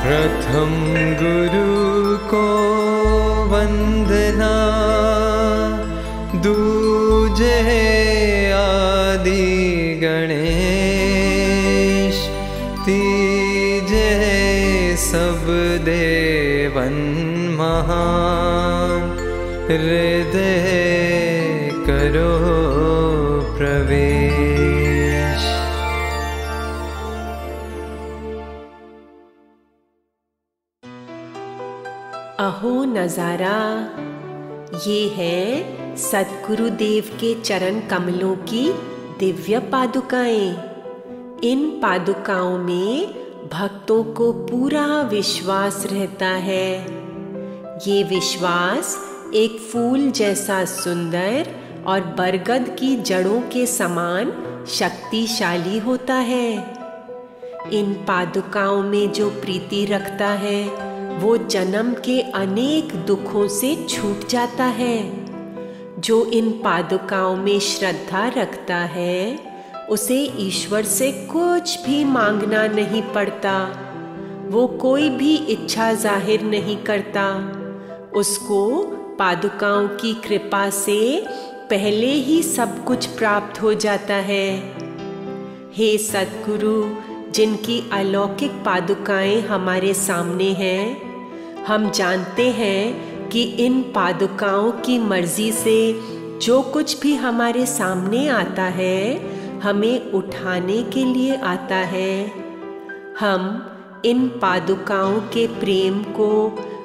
प्रथम गुरु को वंदना, दूजे आदि गणेश, तीजे सब देवन महान, हृदय करो प्रवेश। अहो नजारा, ये है सद्गुरुदेव के चरण कमलों की दिव्य पादुकाएं। इन पादुकाओं में भक्तों को पूरा विश्वास रहता है। ये विश्वास एक फूल जैसा सुंदर और बरगद की जड़ों के समान शक्तिशाली होता है। इन पादुकाओं में जो प्रीति रखता है वो जन्म के अनेक दुखों से छूट जाता है। जो इन पादुकाओं में श्रद्धा रखता है उसे ईश्वर से कुछ भी मांगना नहीं पड़ता। वो कोई भी इच्छा जाहिर नहीं करता। उसको पादुकाओं की कृपा से पहले ही सब कुछ प्राप्त हो जाता है। हे सद्गुरु, जिनकी अलौकिक पादुकाएं हमारे सामने हैं, हम जानते हैं कि इन पादुकाओं की मर्जी से जो कुछ भी हमारे सामने आता है हमें उठाने के लिए आता है। हम इन पादुकाओं के प्रेम को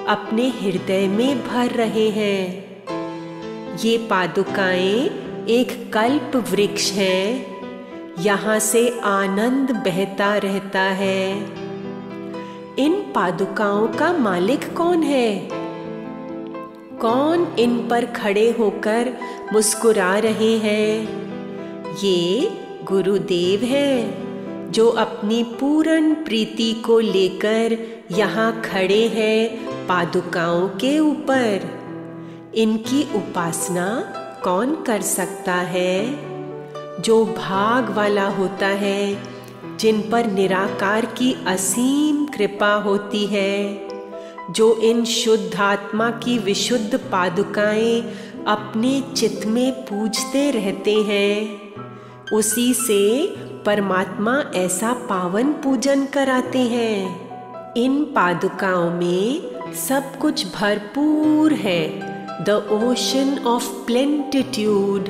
अपने हृदय में भर रहे हैं। ये पादुकाएं एक कल्प वृक्ष हैं। यहाँ से आनंद बहता रहता है। इन पादुकाओं का मालिक कौन है? कौन इन पर खड़े होकर मुस्कुरा रहे हैं? ये गुरुदेव हैं, जो अपनी पूर्ण प्रीति को लेकर यहाँ खड़े हैं पादुकाओं के ऊपर। इनकी उपासना कौन कर सकता है? जो भाग वाला होता है, जिन पर निराकार की असीम कृपा होती है, जो इन शुद्ध आत्मा की विशुद्ध पादुकाएं अपने चित्त में पूजते रहते हैं, उसी से परमात्मा ऐसा पावन पूजन कराते हैं। इन पादुकाओं में सब कुछ भरपूर है, द ओशन ऑफ प्लेंटिट्यूड,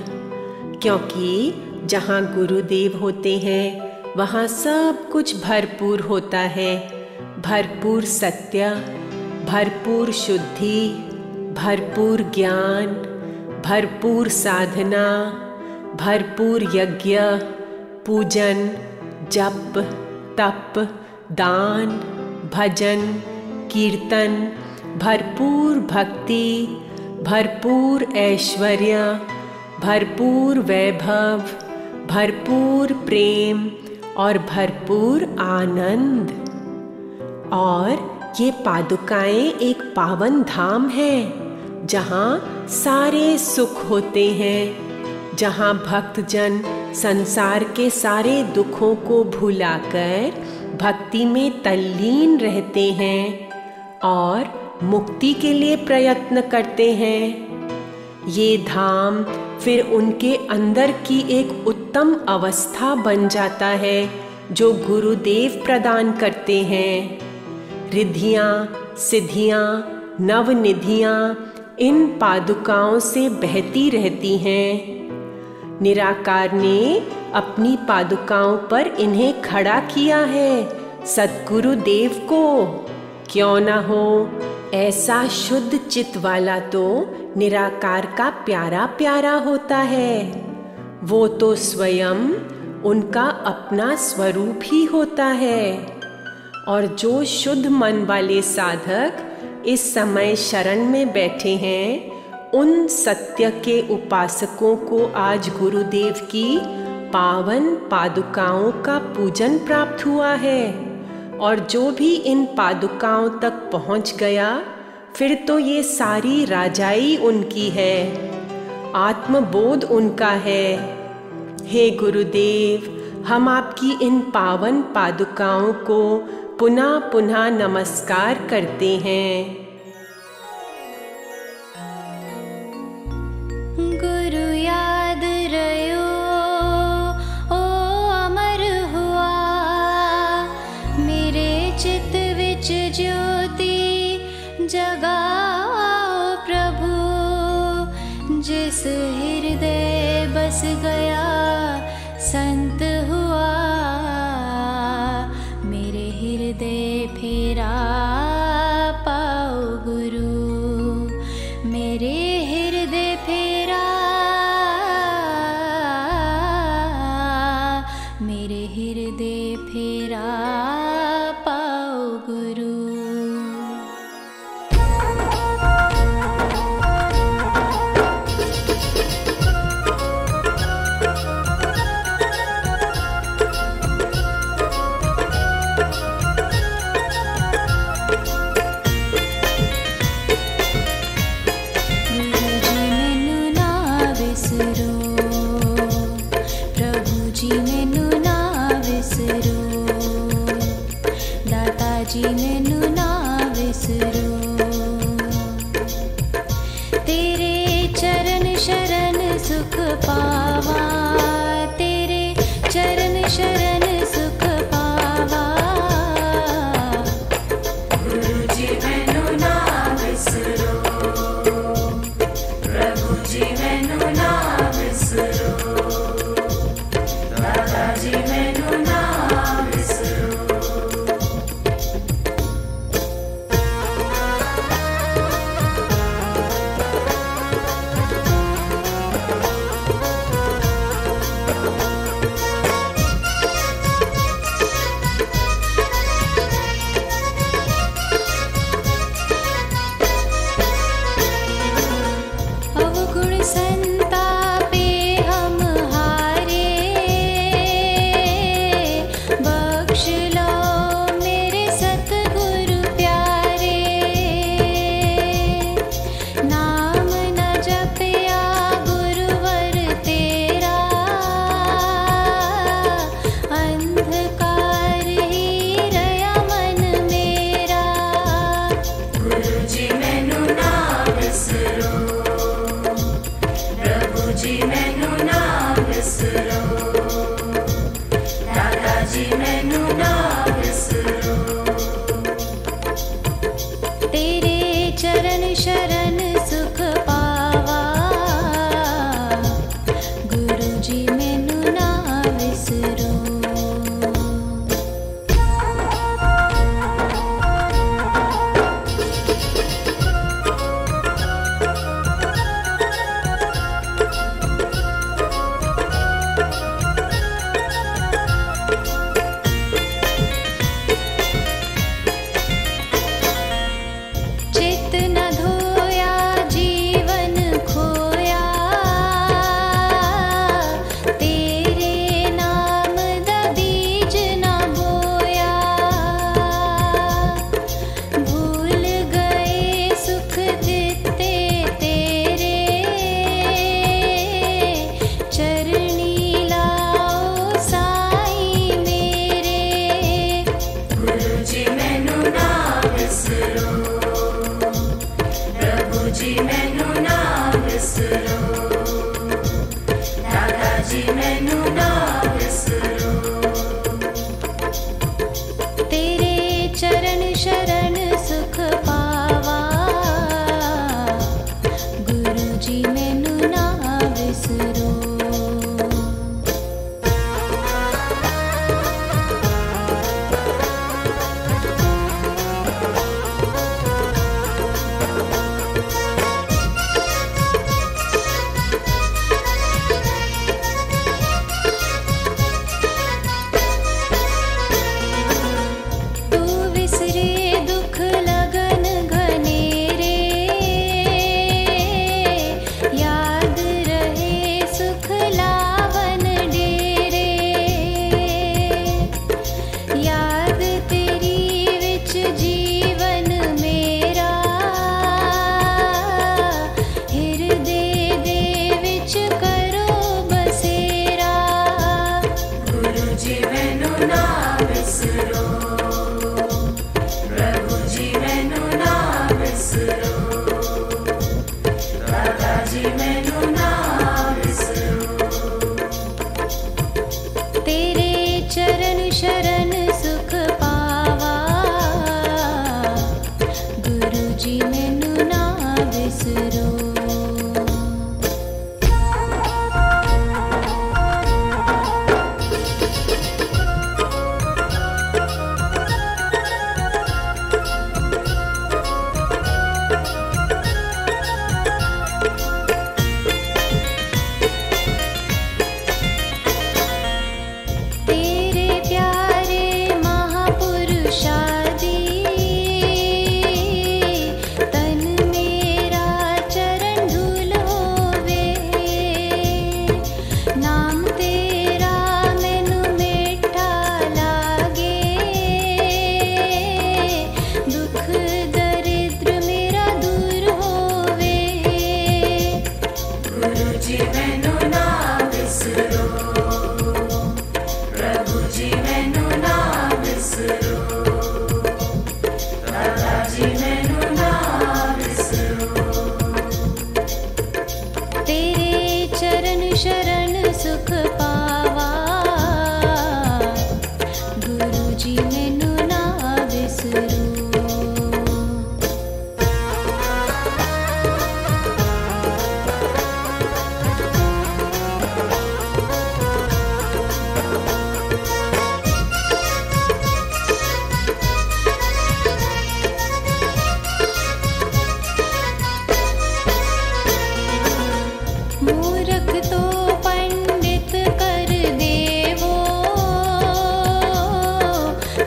क्योंकि जहाँ गुरुदेव होते हैं वहाँ सब कुछ भरपूर होता है। भरपूर सत्य, भरपूर शुद्धि, भरपूर ज्ञान, भरपूर साधना, भरपूर यज्ञ, पूजन, जप, तप, दान, भजन, कीर्तन, भरपूर भक्ति, भरपूर ऐश्वर्य, भरपूर वैभव, भरपूर प्रेम और भरपूर आनंद। और ये पादुकाएं एक पावन धाम है, जहाँ सारे सुख होते हैं, जहाँ भक्तजन संसार के सारे दुखों को भुलाकर भक्ति में तल्लीन रहते हैं और मुक्ति के लिए प्रयत्न करते हैं। ये धाम फिर उनके अंदर की एक उत्तम अवस्था बन जाता है जो गुरुदेव प्रदान करते हैं। रिद्धियाँ, सिद्धियाँ, नवनिधियाँ इन पादुकाओं से बहती रहती हैं। निराकार ने अपनी पादुकाओं पर इन्हें खड़ा किया है। सद्गुरुदेव को क्यों न हो, ऐसा शुद्ध चित्त वाला तो निराकार का प्यारा प्यारा होता है। वो तो स्वयं उनका अपना स्वरूप ही होता है। और जो शुद्ध मन वाले साधक इस समय शरण में बैठे हैं, उन सत्य के उपासकों को आज गुरुदेव की पावन पादुकाओं का पूजन प्राप्त हुआ है। और जो भी इन पादुकाओं तक पहुंच गया, फिर तो ये सारी राजाई उनकी है, आत्मबोध उनका है। हे गुरुदेव, हम आपकी इन पावन पादुकाओं को पुनः पुनः नमस्कार करते हैं। गुरु याद रयो ओ अमर हुआ, मेरे चित विच ज्योति जगाओ प्रभु। जिस हृदय बस गया संत हुआ, मेरे हृदय फेरा पाओ गुरु। मेरे हृदय फेरा, मेरे हृदय फेरा पाओ गुरु। जी मैनू ना विसरो, तेरे चरण शरण सुख पावा, तेरे चरण शरण सुख पावा। गुरु जी मैनू ना विसरो, प्रभु जी मैनू ना विसरो, दादा जी मैनू ना विसरो।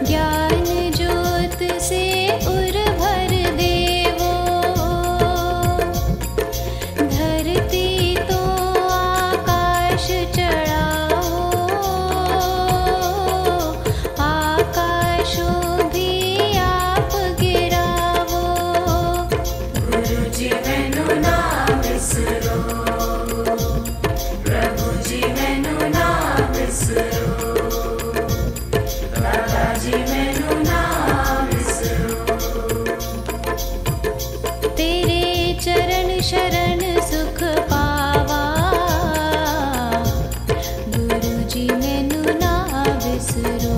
ज्ञान ज्योत से उर भर देवो, धरती तो आकाश चढ़ाओ, आकाशों भी आप गिरावो। गुरु जी मैनू ना बिसरो, प्रभु जी मैनू ना बिसरो, दादाजी मैनू ना बिसरो। तेरे चरण शरण सुख पावा, गुरु जी मैनू ना बिसरो।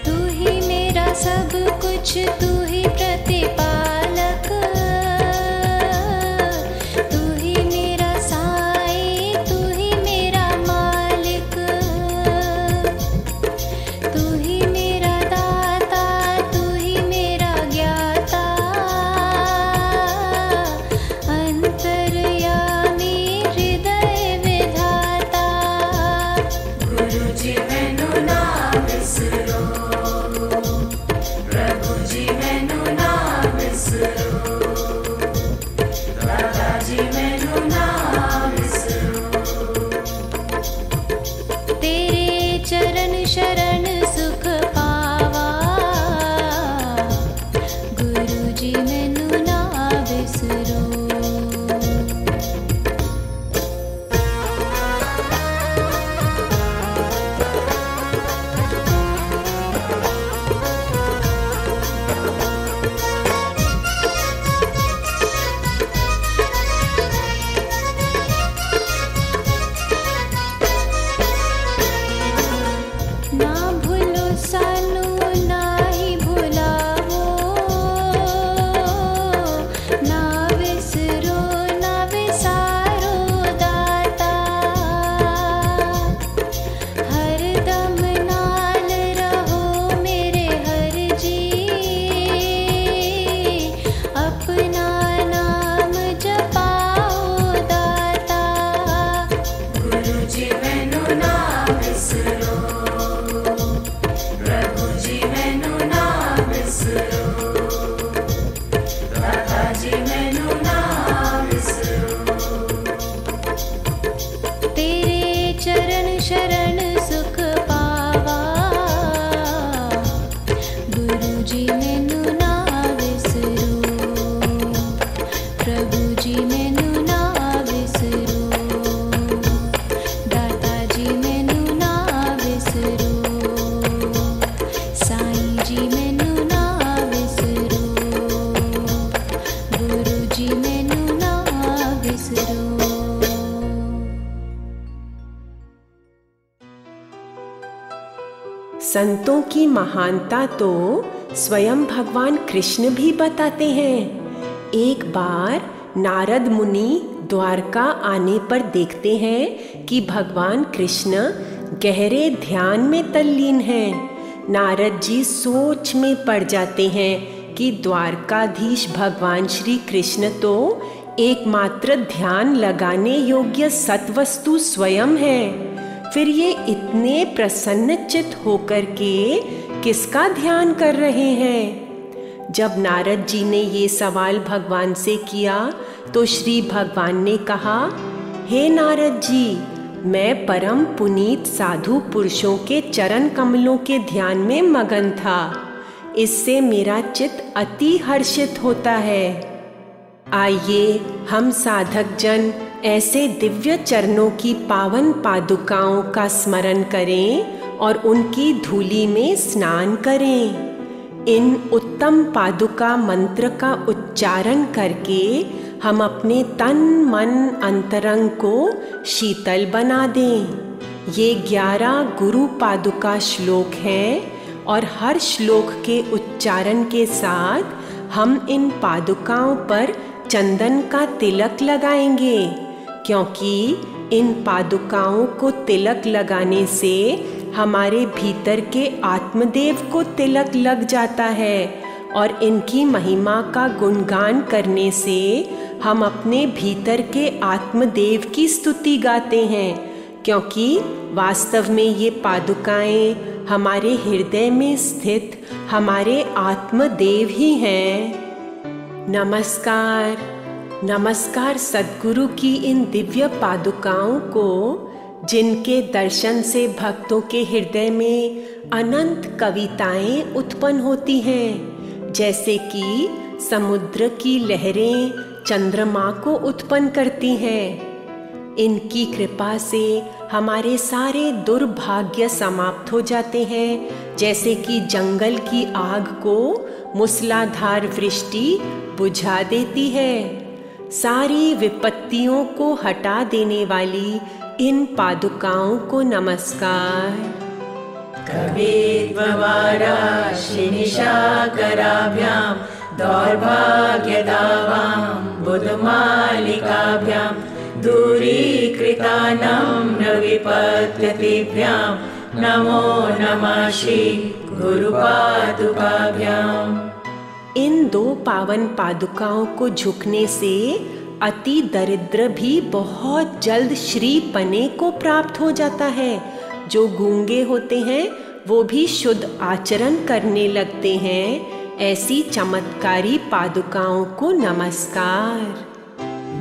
तू ही मेरा सब कुछ, तू ही प्रतिपालक, तू ही मेरा साई, तू ही मेरा मालिक, तू ही मेरा दाता, तू ही मेरा ज्ञाता, अंतर्यामी हृदय विधाता। गुरु जी मैनू ना बिसरो, प्रभु जी मैनू ना बिसरो, दादाजी मैनू ना बिसरो। तेरे चरण शरण सुख पावा, गुरु जी मैनू ना बिसरो। ना भूलो सानू ना ही भुलावो, ना विसरो ना विसारो दाता, हर दम नाल रहो मेरे हर जी, अपना नाम जपाओ दाता। गुरु जी मैनू ना बिसरो, प्रभु जी मैनू ना बिसरो, दादाजी मैनू ना बिसरो। तेरे चरण शरण सुख पावा, गुरु जी मैनू ना बिसरो, प्रभु जी मैनू ना बिसरो, दाता जी मैनू ना बिसरो, साईं जी मैनू ना बिसरो, गुरु जी मैनू ना बिसरो। संतों की महानता तो स्वयं भगवान कृष्ण भी बताते हैं। एक बार नारद मुनि द्वारका आने पर देखते हैं कि भगवान कृष्ण गहरे ध्यान में तल्लीन हैं। नारद जी सोच में पड़ जाते हैं कि द्वारकाधीश भगवान श्री कृष्ण तो एकमात्र ध्यान लगाने योग्य सत्वस्तु स्वयं है, फिर ये इतने प्रसन्नचित्त होकर के किसका ध्यान कर रहे हैं? जब नारद जी ने ये सवाल भगवान से किया तो श्री भगवान ने कहा, हे नारद जी, मैं परम पुनीत साधु पुरुषों के चरण कमलों के ध्यान में मगन था। इससे मेरा चित्त अति हर्षित होता है। आइए हम साधक जन ऐसे दिव्य चरणों की पावन पादुकाओं का स्मरण करें और उनकी धूलि में स्नान करें। इन उत्तम पादुका मंत्र का उच्चारण करके हम अपने तन मन अंतरंग को शीतल बना दें। ये 11 गुरु पादुका श्लोक हैं और हर श्लोक के उच्चारण के साथ हम इन पादुकाओं पर चंदन का तिलक लगाएंगे, क्योंकि इन पादुकाओं को तिलक लगाने से हमारे भीतर के आत्मदेव को तिलक लग जाता है और इनकी महिमा का गुणगान करने से हम अपने भीतर के आत्मदेव की स्तुति गाते हैं, क्योंकि वास्तव में ये पादुकाएं हमारे हृदय में स्थित हमारे आत्मदेव ही हैं। नमस्कार, नमस्कार सद्गुरु की इन दिव्य पादुकाओं को, जिनके दर्शन से भक्तों के हृदय में अनंत कविताएं उत्पन्न होती हैं, जैसे कि समुद्र की लहरें चंद्रमा को उत्पन्न करती हैं। इनकी कृपा से हमारे सारे दुर्भाग्य समाप्त हो जाते हैं, जैसे कि जंगल की आग को मूसलाधार वृष्टि बुझा देती है। सारी विपत्तियों को हटा देने वाली इन पादुकाओं को नमस्कार। कवित्ववाराशिनिशाकराभ्यां दौर्भाग्यदावां बुधमालिकाभ्यां दूरीकृतानां न विपत्यतिभ्यां नमो नमः श्री गुरुपादुकाभ्याम्। इन दो पावन पादुकाओं को झुकने से अति दरिद्र भी बहुत जल्द श्री पने को प्राप्त हो जाता है। जो गूंगे होते हैं वो भी शुद्ध आचरण करने लगते हैं। ऐसी चमत्कारी पादुकाओं को नमस्कार।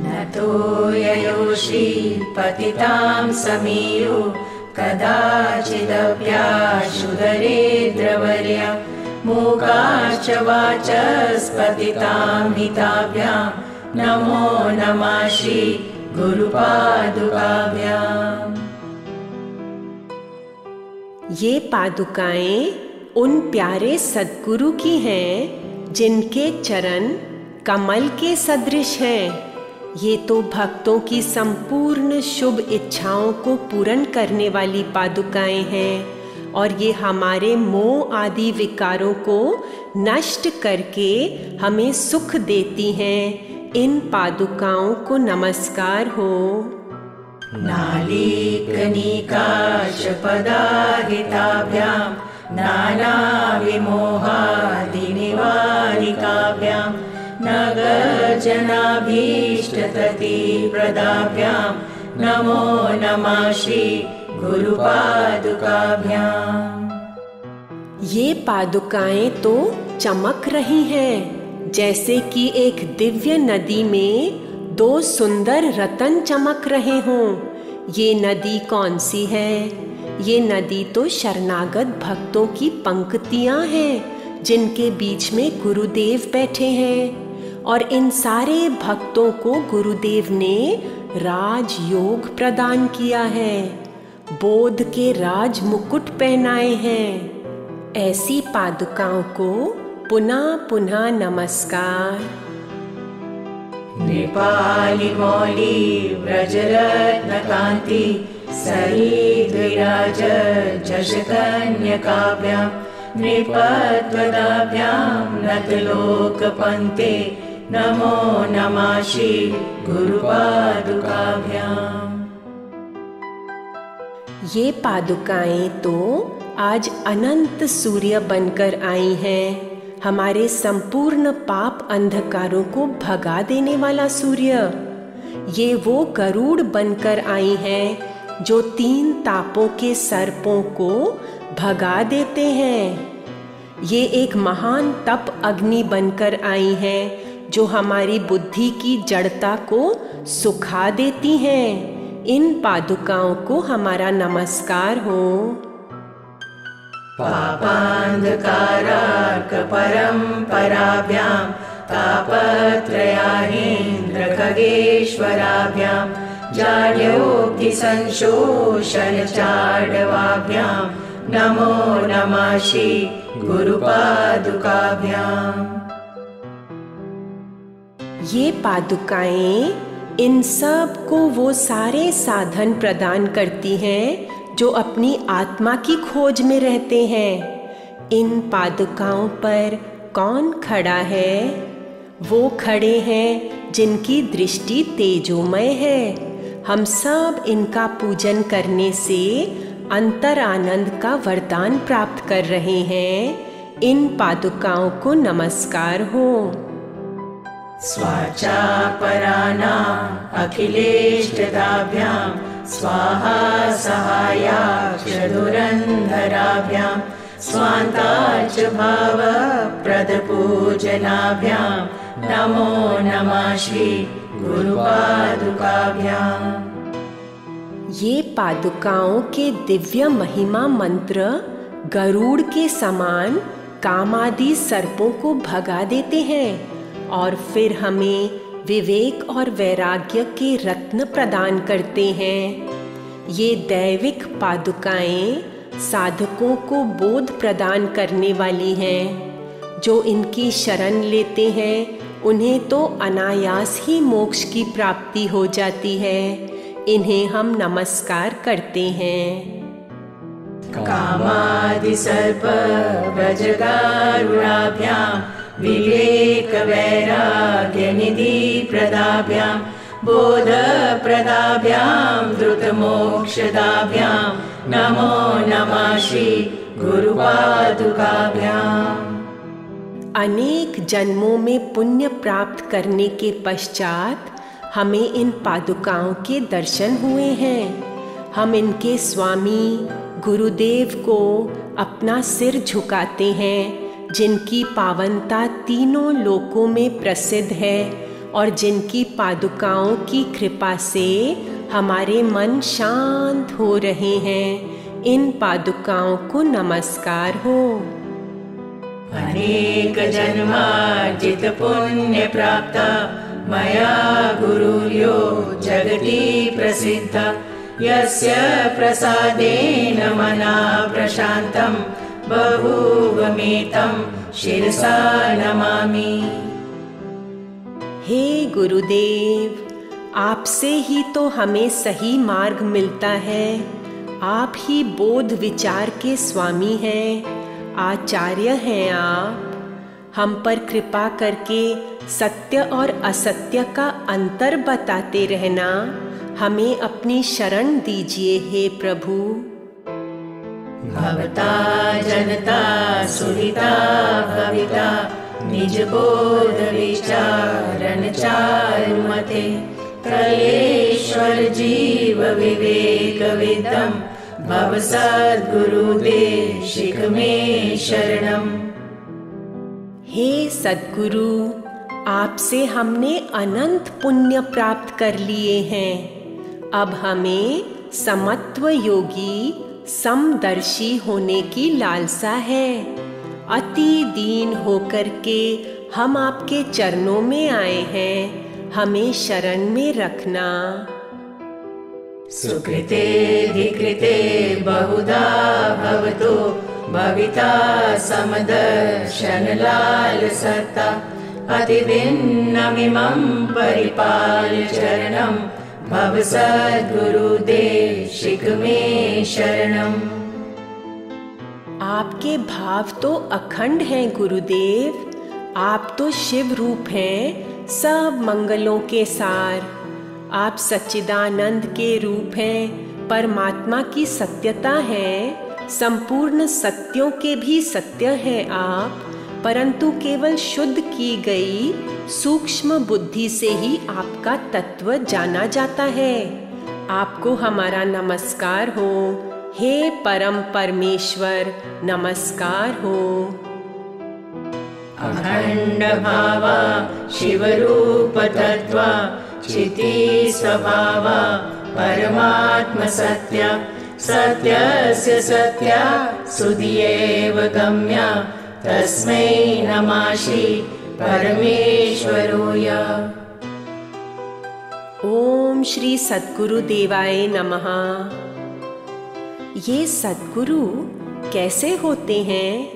नतो ययो श्रीपतितां समीरो कदाचिदप्याशुदरेन्द्रवर्या मूकाश्च वाचस्पतितां हिताभ्यां नमो नमः श्री गुरुपादुकाभ्याम्। ये पादुकाएं उन प्यारे सद्गुरु की हैं जिनके चरण कमल के सदृश हैं। ये तो भक्तों की संपूर्ण शुभ इच्छाओं को पूर्ण करने वाली पादुकाएं हैं और ये हमारे मोह आदि विकारों को नष्ट करके हमें सुख देती हैं। इन पादुकाओं को नमस्कार हो। नालीकनिकाशपदाहिताभ्यां नानाविमोहादिनिवारिकाभ्यां नगरजनाभीष्टततिप्रदाभ्यां नमो नमः श्री गुरुपादुकाभ्याम्। ये पादुकाएं तो चमक रही हैं, जैसे कि एक दिव्य नदी में दो सुंदर रतन चमक रहे हों। ये नदी कौन सी है? ये नदी तो शरणागत भक्तों की पंक्तियां हैं, जिनके बीच में गुरुदेव बैठे हैं और इन सारे भक्तों को गुरुदेव ने राजयोग प्रदान किया है, बोध के राज मुकुट पहनाए हैं। ऐसी पादुकाओं को पुनः पुनः नमस्कार। नृपाली मौली व्रजरत्नकान्ति सरीद्विराज जशकन्यकाभ्यां नृपत्वदाभ्यां नतलोकपन्ते नमो नमः श्री गुरुपादुकाभ्याम्। ये पादुकाएं तो आज अनंत सूर्य बनकर आई हैं, हमारे संपूर्ण पाप अंधकारों को भगा देने वाला सूर्य। ये वो गरुड़ बनकर आई हैं जो 3 तापों के सर्पों को भगा देते हैं। ये एक महान तप अग्नि बनकर आई हैं जो हमारी बुद्धि की जड़ता को सुखा देती हैं। इन पादुकाओं को हमारा नमस्कार हो। पापान्धकारार्कपरम्पराभ्यां तापत्रयाहीन्द्रखगेश्वराभ्यां जाड्योक्तिसंशोषणचार्डवाभ्यां नमो नमः श्री गुरुपादुकाभ्याम्। ये पादुकाएं इन सब को वो सारे साधन प्रदान करती हैं जो अपनी आत्मा की खोज में रहते हैं। इन पादुकाओं पर कौन खड़ा है? वो खड़े हैं जिनकी दृष्टि तेजोमय है। हम सब इनका पूजन करने से अंतर आनंद का वरदान प्राप्त कर रहे हैं। इन पादुकाओं को नमस्कार हो। स्वाचा परानाम् अखिलेष्टदाभ्यां स्वाहा सहायाक्षधुरन्धराभ्यां स्वान्ताच भावप्रदपूजनाभ्यां नमो नमः श्री गुरुपादुकाभ्याम्। ये पादुकाओं के दिव्य महिमा मंत्र गरुड़ के समान कामादि सर्पों को भगा देते हैं और फिर हमें विवेक और वैराग्य के रत्न प्रदान करते हैं। ये दैविक पादुकाएं साधकों को बोध प्रदान करने वाली हैं। जो इनकी शरण लेते हैं उन्हें तो अनायास ही मोक्ष की प्राप्ति हो जाती है। इन्हें हम नमस्कार करते हैं। कामादि सर्प व्रजगारुणाभ्यां विवेक वैराग्य निधि प्रदाभ्यां बोध प्रदाभ्यां द्रुतमोक्षदाभ्यां नमो नमः श्री गुरुपादुकाभ्याम्। अनेक जन्मों में पुण्य प्राप्त करने के पश्चात हमें इन पादुकाओं के दर्शन हुए हैं। हम इनके स्वामी गुरुदेव को अपना सिर झुकाते हैं, जिनकी पावनता तीनों लोकों में प्रसिद्ध है और जिनकी पादुकाओं की कृपा से हमारे मन शांत हो रहे हैं। इन पादुकाओं को नमस्कार हो। अनेक जन्मार्जित पुण्य प्राप्त मया गुरुर्यो जगति प्रसिद्ध यस्य प्रसादेन मना प्रशान्तं बहुवमेतं शिरसा नमामि। हे गुरुदेव, आपसे ही तो हमें सही मार्ग मिलता है। आप ही बोध विचार के स्वामी हैं, आचार्य हैं आप। हम पर कृपा करके सत्य और असत्य का अंतर बताते रहना। हमें अपनी शरण दीजिए हे प्रभु। भवता जनता सुहिता भविता निज बोध विचारण चारुमते कलेश्वर जीव विवेक विदम भव सद्गुरुदेशिक मे शरणम्। हे सद्गुरु, आपसे हमने अनंत पुण्य प्राप्त कर लिए हैं। अब हमें समत्व योगी समदर्शी होने की लालसा है। अति दीन होकर के हम आपके चरणों में आए हैं। हमें शरण में रखना। सुकृते धिकृते बहुधा भवतो भविता समदर्शन लालसता अतिभिन्नमिमं परिपाल्य चरणं भव सद्गुरुदेशिक मे शरणम्। आपके भाव तो अखंड हैं गुरुदेव। आप तो शिव रूप हैं, सब मंगलों के सार। आप सच्चिदानंद के रूप हैं, परमात्मा की सत्यता है। संपूर्ण सत्यों के भी सत्य हैं आप, परंतु केवल शुद्ध की गई सूक्ष्म बुद्धि से ही आपका तत्व जाना जाता है। आपको हमारा नमस्कार हो। हे परम परमेश्वर, नमस्कार हो। अखंड भावा शिवरूप तत्व चिति स्वभावा परमात्म सत्य सत्यस्य सत्या सुधियेव गम्या तस्मै नमः श्री परमेश्वराय। ओम श्री सद्गुरु देवाय नमः। ये सद्गुरु कैसे होते हैं?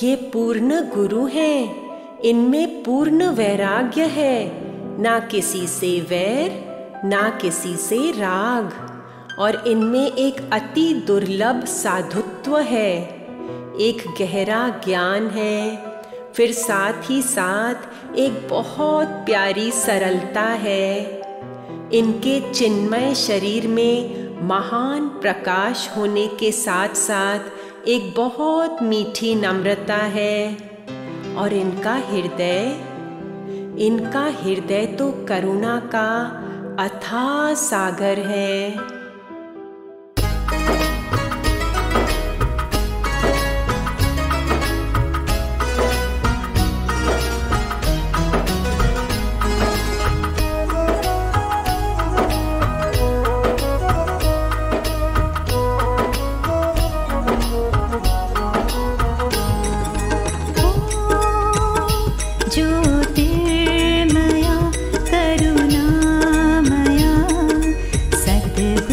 ये पूर्ण गुरु हैं। इनमें पूर्ण वैराग्य है, ना किसी से वैर ना किसी से राग, और इनमें एक अति दुर्लभ साधुत्व है, एक गहरा ज्ञान है, फिर साथ ही साथ एक बहुत प्यारी सरलता है। इनके चिन्मय शरीर में महान प्रकाश होने के साथ साथ एक बहुत मीठी नम्रता है। और इनका हृदय तो करुणा का अथाह सागर है। ज्योतिर्मया करुणामया सद्गुरु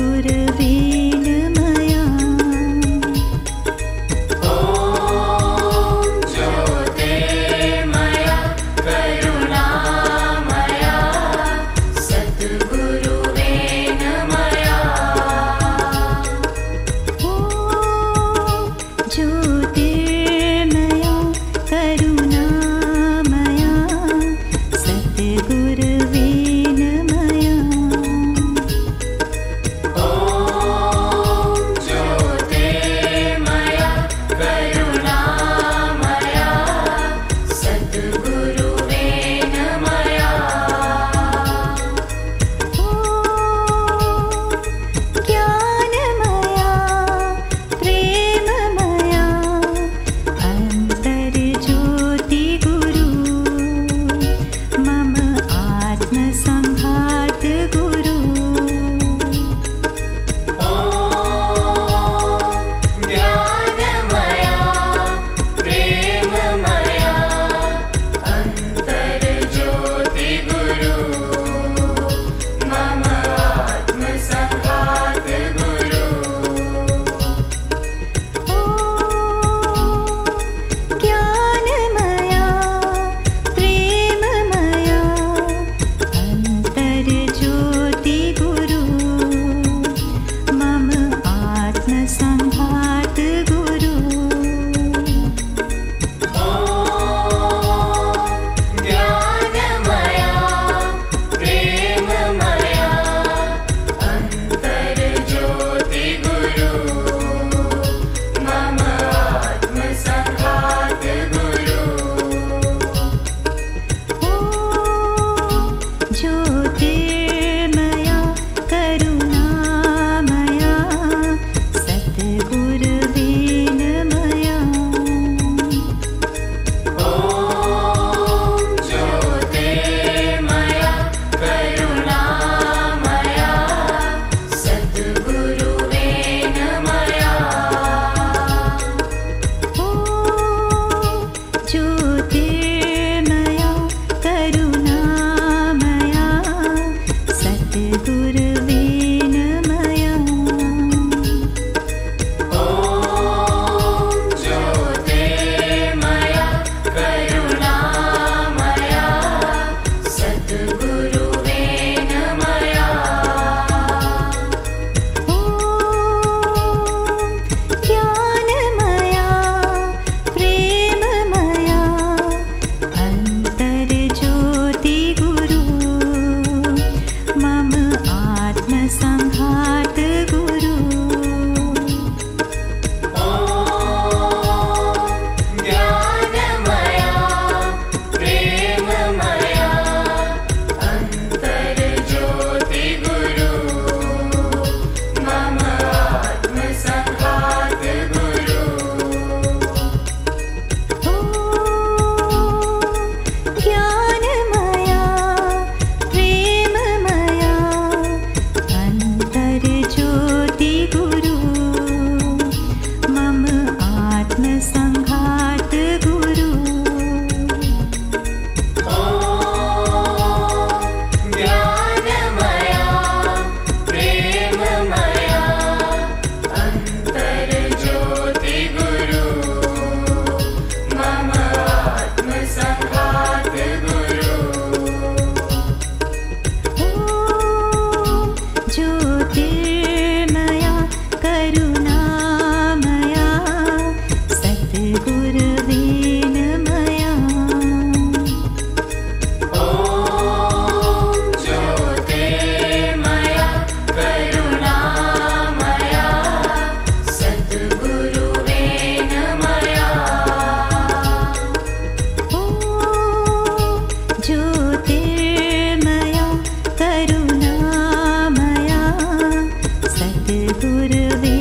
सद्गुरुवे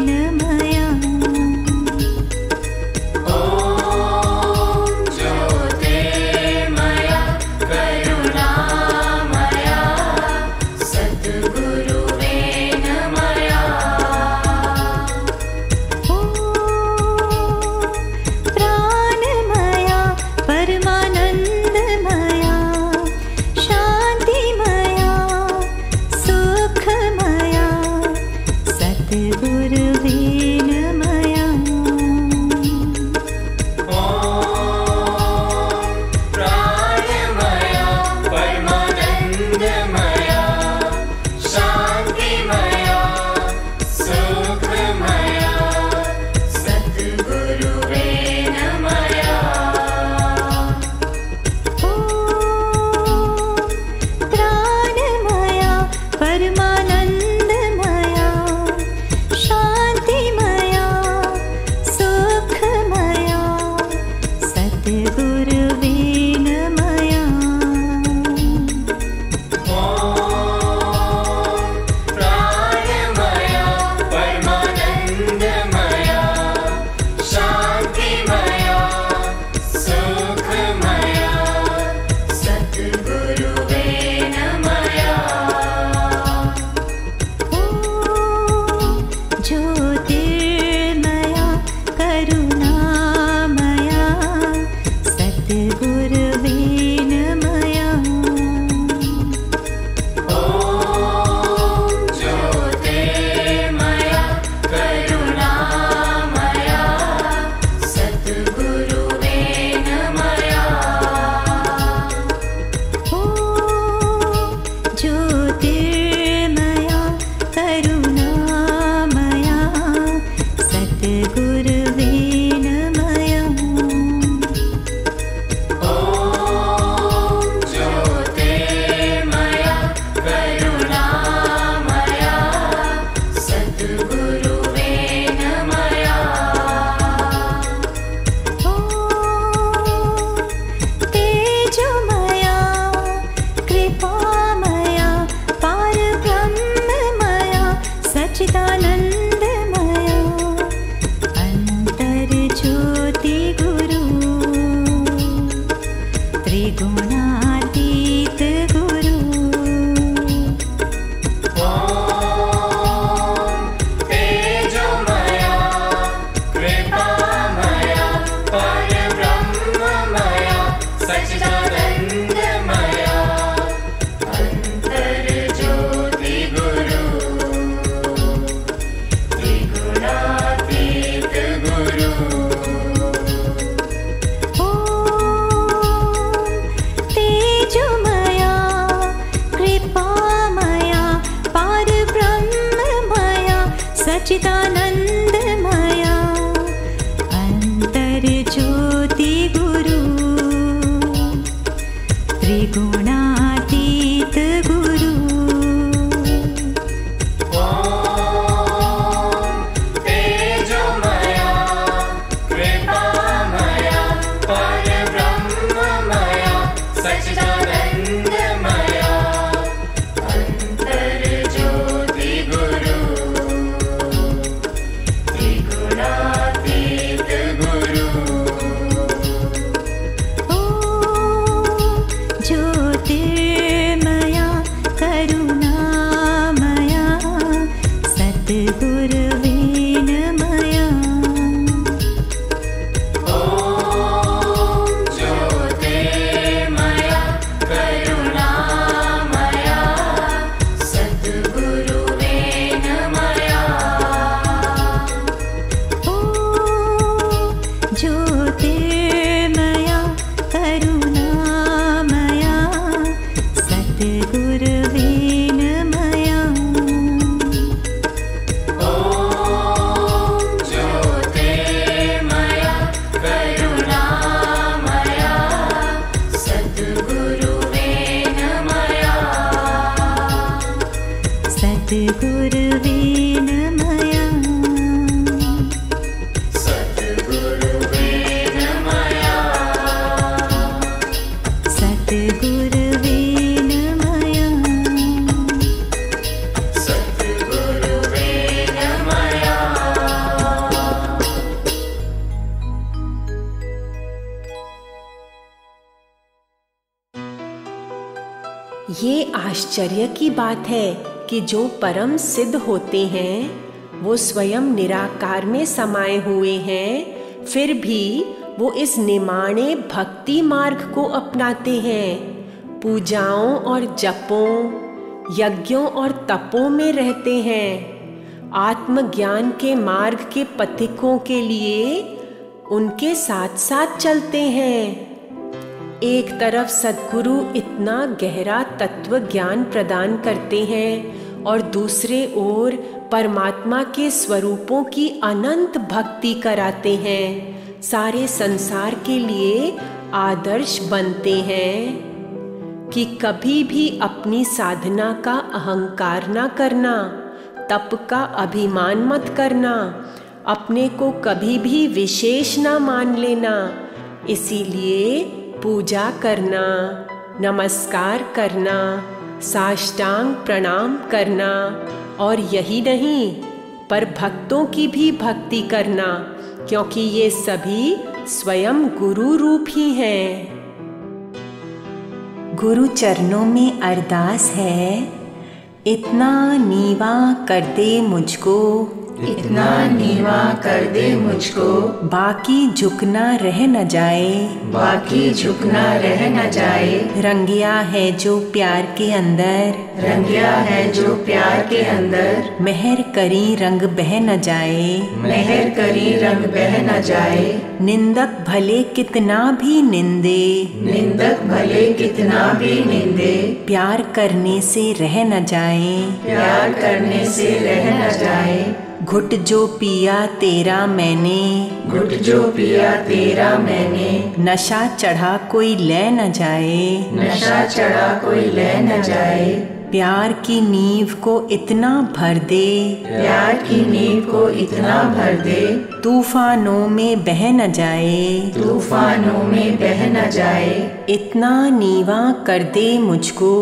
नमः। सच्चिदानन्दमया अन्तर्ज्योति गुरु त्रिगुणातीत गुरु तेजोमया कृपामया परब्रह्ममया सच्चिदानन्दमया अन्तर्ज्योति गुरु त्रिगुणातीत गुरु ज्योतिर्मया करुणामया सद्गुरुवे नमः। ज्योतिर्मया करुणामया सद्गुरुवे नमः। ज्योतिर्मया करुणामया सद्गुरुवे नमः। ये आश्चर्य की बात है कि जो परम सिद्ध होते हैं वो स्वयं निराकार में समाये हुए हैं, फिर भी वो इस निमाणे भक्ति मार्ग को अपनाते हैं। पूजाओं और जपों, यज्ञों और तपों में रहते हैं। आत्मज्ञान के मार्ग के पथिकों के लिए उनके साथ साथ चलते हैं। एक तरफ सद्गुरु इतना गहरा तत्व ज्ञान प्रदान करते हैं और दूसरे ओर परमात्मा के स्वरूपों की अनंत भक्ति कराते हैं। सारे संसार के लिए आदर्श बनते हैं कि कभी भी अपनी साधना का अहंकार ना करना, तप का अभिमान मत करना, अपने को कभी भी विशेष ना मान लेना। इसीलिए पूजा करना, नमस्कार करना, साष्टांग प्रणाम करना और यही नहीं पर भक्तों की भी भक्ति करना, क्योंकि ये सभी स्वयं गुरु रूप ही हैं। गुरु चरणों में अरदास है, इतना नीवा कर दे मुझको, इतना नीवा कर दे मुझको, बाकी झुकना रह न जाए, बाकी झुकना रह न जाए। रंगिया है जो प्यार के अंदर, रंगिया है जो प्यार के अंदर, मेहर करी रंग बह न जाए, मेहर करी रंग बह न जाए। निंदक भले कितना भी निंदे, निंदक भले कितना भी निंदे, प्यार करने से रह न जाए, प्यार करने से रह न जाए। घुट जो पिया तेरा मैंने, घुट जो पिया तेरा मैंने, नशा चढ़ा कोई ले न जाए, नशा चढ़ा कोई ले न जाए। प्यार की नींव को इतना भर दे, प्यार की नींव को इतना भर दे, तूफानों में बह न जाए, तूफानों में बह न जाए। इतना नीवा कर दे मुझको,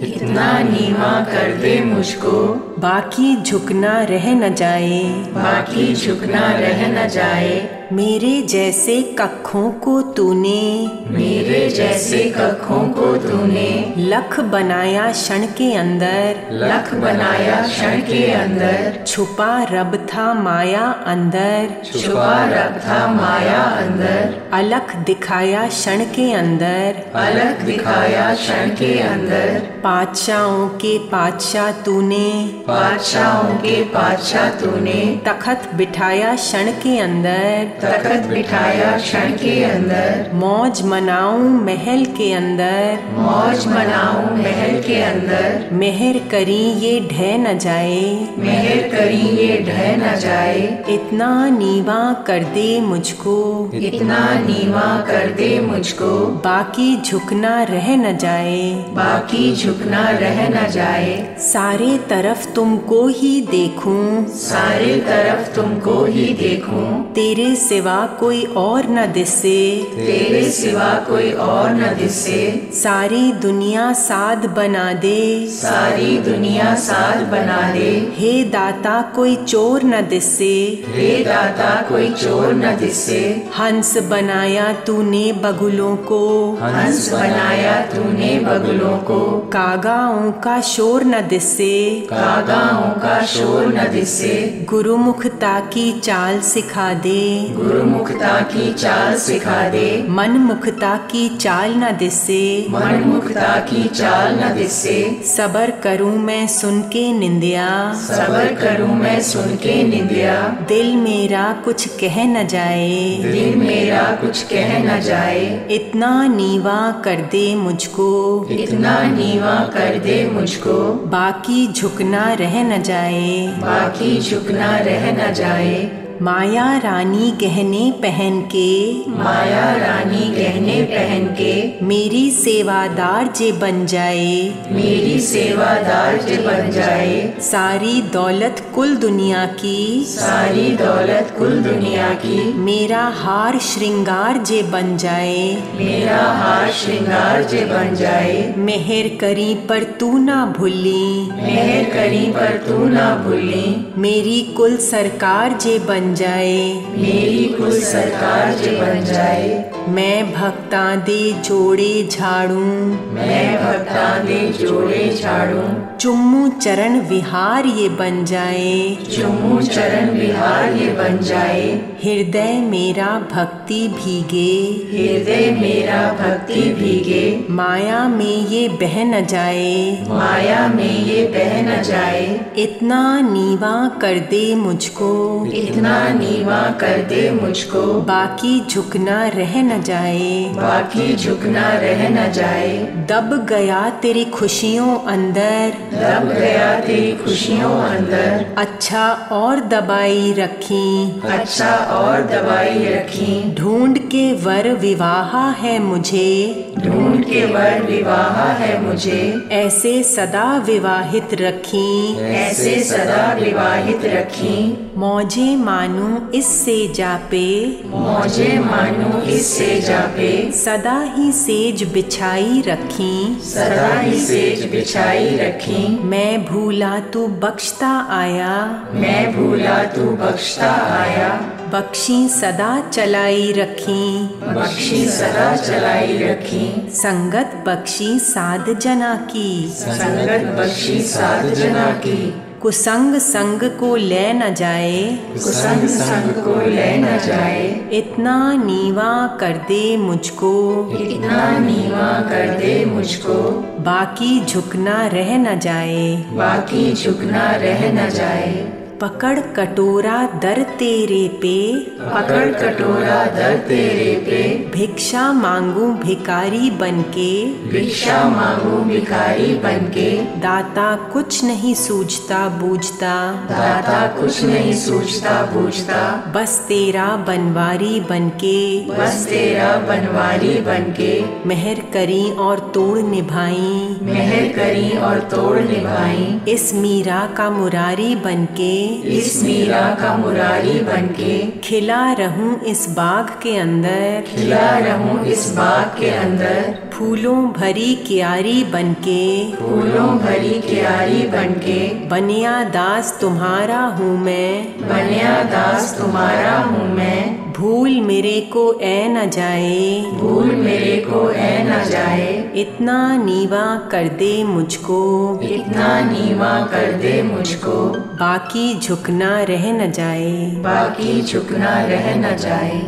इतना नीवा कर दे मुझको, बाकी झुकना रह न जाए, बाकी झुकना रह न जाए। मेरे जैसे कखों को तूने, मेरे जैसे कखों को तूने, लख बनाया क्षण के अंदर, लख बनाया क्षण के अंदर। छुपा रब था माया अंदर, छुपा रब था माया अंदर। अलख दिखाया क्षण के अंदर, अलख दिखाया क्षण के अंदर। पातशाहों के पातशाह तूने, पातशाहों के पातशाह तूने, तखत बिठाया क्षण के अंदर, तखत बिठाया क्षण के अंदर। मौज मनाऊं महल के अंदर, मौज मनाऊं महल के अंदर। मेहर करी ये ढह न जाए, मेहर करी ये ढह न जाए। इतना नीवा कर दे मुझको, इतना नीवा कर दे मुझको, बाकी झुकना रह न जाए, बाकी झुकना रह न जाए। सारे तरफ तुमको ही देखूं, सारे तरफ तुमको ही देखूं, तेरे सिवा कोई और न दिसे, तेरे सिवा कोई और न दिसे। सारी दुनिया साध बना दे, सारी दुनिया साध बना दे। हे दाता कोई चोर न दिसे, हे दाता कोई चोर न दिसे। हंस बनाया तूने बगुलों को, हंस बनाया तूने बगुलों को, कागाओं का शोर न दिसे, कागाओं का शोर न दिसे। गुरुमुखता की चाल सिखा दे, गुरुमुखता की चाल सिखा दे। मनमुखता की चाल न दिसे, मनमुखता की चाल न दिसे। सबर करूं मैं सुन के निंदिया, सबर करूं मैं सुन के निंदिया। दिल मेरा कुछ कह न जाए, दिल मेरा कुछ कह न जाए। इतना नीवा कर दे मुझको, इतना नीवा कर दे मुझको, बाकी झुकना रह न जाए, बाकी झुकना रह न जाए। माया रानी गहने पहन के, माया रानी गहने पहन के, मेरी सेवादार जे बन जाए, मेरी सेवादार जे बन जाए। सारी दौलत कुल दुनिया की, सारी दौलत कुल दुनिया की, मेरा हार श्रृंगार जे बन जाए, मेरा हार श्रृंगार जे बन जाए। मेहर करी पर तू ना भूली, मेहर करी पर तू ना भूली, मेरी कुल सरकार जे बन बन जाए, मेरी कुल सरकार जे बन जाए। मैं भक्तां दे जोड़े झाड़ूं, मैं भक्तां दे जोड़े झाड़ूं, चुम्मू चरण विहार ये बन जाए, चुम्मू चरण विहार ये बन जाए। हृदय मेरा भक्ति भीगे, हृदय मेरा भक्ति भीगे, माया में ये बह न जाए, माया में ये बह न जाए। इतना नीवा कर दे मुझको, इतना नीवा कर दे मुझको, बाकी झुकना रह न जाए, बाकी झुकना रह न जाए। दब गया तेरी खुशियों अंदर, दब गया तेरी खुशियों अंदर, अच्छा और दबाई रखी, अच्छा और दबाई रखी। ढूंढ के वर विवाह है मुझे, ढूंढ के वर विवाह है मुझे, ऐसे सदा विवाहित रखी, ऐसे सदा विवाहित रखी। मौजे मानूं इससे जापे, मौजे मानूं इससे जापे, सदा ही सेज बिछाई रखी, सदा ही सेज बिछाई रखी। मैं भूला तू बख्शता आया, मैं भूला तू बख्शता आया, बख्शी सदा चलाई रखी, बख्शी सदा चलाई रखी। संगत बख्शी साध जना की, संगत बख्शी साध जना की, कुसंग संग को ले न जाए, कुसंग संग को ले न जाए। इतना नीवा कर दे मुझको, इतना नीवा कर दे मुझको, बाकी झुकना रह न जाए, बाकी झुकना रह न जाए। पकड़ कटोरा दर तेरे पे, पकड़ कटोरा दर तेरे पे, भिक्षा मांगू भिकारी बनके, भिक्षा मांगू भिखारी बनके, दाता कुछ नहीं सूझता बूझता, दाता कुछ नहीं सूझता बूझता, बस तेरा बनवारी बनके, बस तेरा बनवारी बनके, मेहर करी और तोड़ निभाई, मेहर करी और तोड़ निभाई। इस मीरा का मुरारी बनके, इस मीरा का मुरारी बनके, खिला रहूं इस बाग के अंदर, खिला रहूं इस बाग के अंदर, फूलों भरी क्यारी बनके, फूलों भरी क्यारी बनके, बनिया दास तुम्हारा हूँ मैं, बनिया दास तुम्हारा हूँ मैं। भूल मेरे को ऐ न जाए, भूल मेरे को ऐ न जाए, इतना नीवा कर दे मुझको, इतना नीवा कर दे मुझको, बाकी झुकना रह न जाए, बाकी झुकना रह न जाए।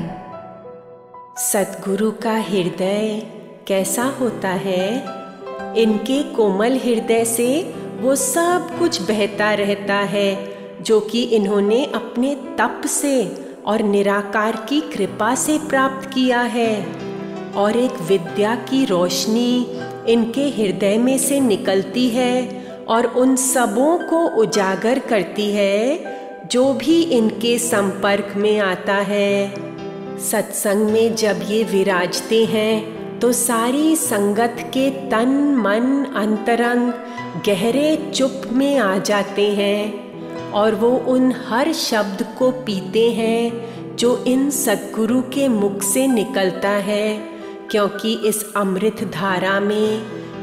सतगुरु का हृदय कैसा होता है? इनके कोमल हृदय से वो सब कुछ बहता रहता है जो कि इन्होंने अपने तप से और निराकार की कृपा से प्राप्त किया है। और एक विद्या की रोशनी इनके हृदय में से निकलती है और उन सबों को उजागर करती है जो भी इनके संपर्क में आता है। सत्संग में जब ये विराजते हैं तो सारी संगत के तन मन अंतरंग गहरे चुप में आ जाते हैं और वो उन हर शब्द को पीते हैं जो इन सद्गुरु के मुख से निकलता है, क्योंकि इस अमृत धारा में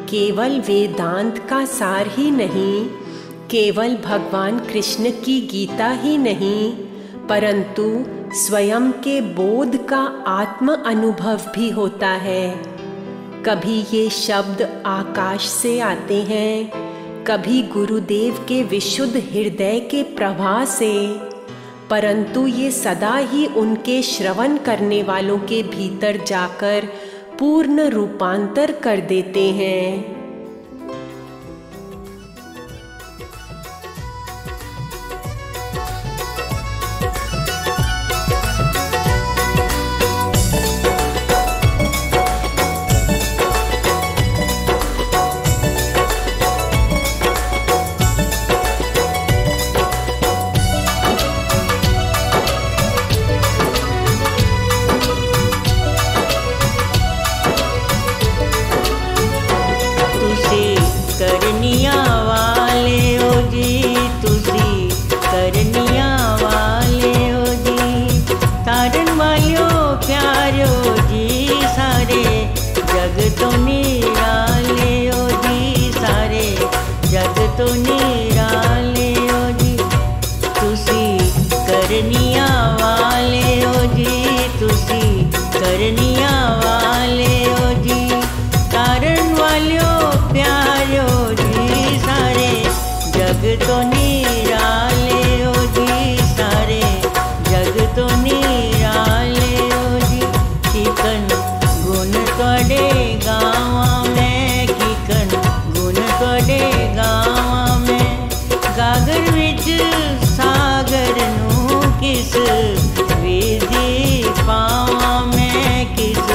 केवल वेदांत का सार ही नहीं, केवल भगवान कृष्ण की गीता ही नहीं, परंतु स्वयं के बोध का आत्म अनुभव भी होता है। कभी ये शब्द आकाश से आते हैं, कभी गुरुदेव के विशुद्ध हृदय के प्रवाह से, परंतु ये सदा ही उनके श्रवण करने वालों के भीतर जाकर पूर्ण रूपांतर कर देते हैं। तो निराले ओ जी तुसी करनिया चरनिया वाले ओ जी, तारण वालियो प्यारो जी, सारे जग तो निराले ओ जी, सारे जग तो निराले ओ जी। कीकन गुण तुहाडे गावां मैं, कीकन गुण तुहाडे गावां मैं, गागर विच सागर नूं किस विधि पावां मैं, किस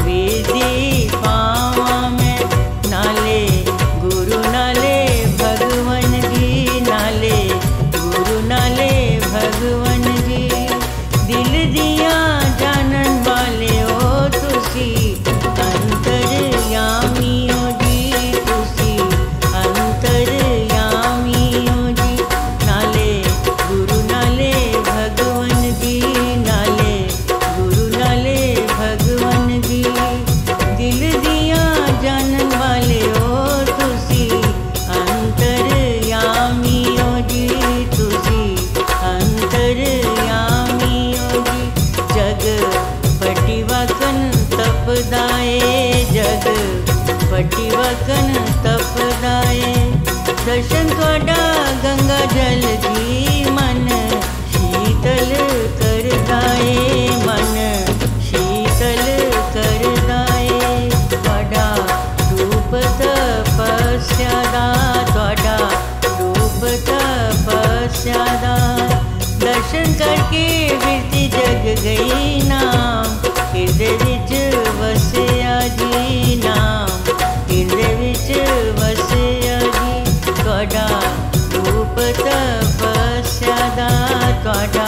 विधि पावां मैं। नाले गुरु नाले भगवन जी, नाले गुरु नाले भगवन जी। दिल दिया जानन वाले ओ तुसी, अंतरयामी ओ जी, तुसी अंतरयामी ओ जी। नाले गुरु नाले भगवन जी, नाले गुरु नाले भगवन जी। दिल दिया जानन वाले ओ तुसी, अंतरयामी ओ जी, तुसी अंतरयामी ओ जी। जग पटिवकन तपदाए, जग पटिवकन तपदाए। दर्शन तुहाडा गंगा जल जी, मन शीतल कर दाए, मन शीतल कर दाए। तुहाडा रूप तपस्या दा, तुहाडा रूप तपस्या दा। दर्शन करके बिरती जग गई नाम, हृदय विच वसिया जी नाम, हृदय विच वसिया जी। तुहाडा रूप तपस्या दा, तुहाडा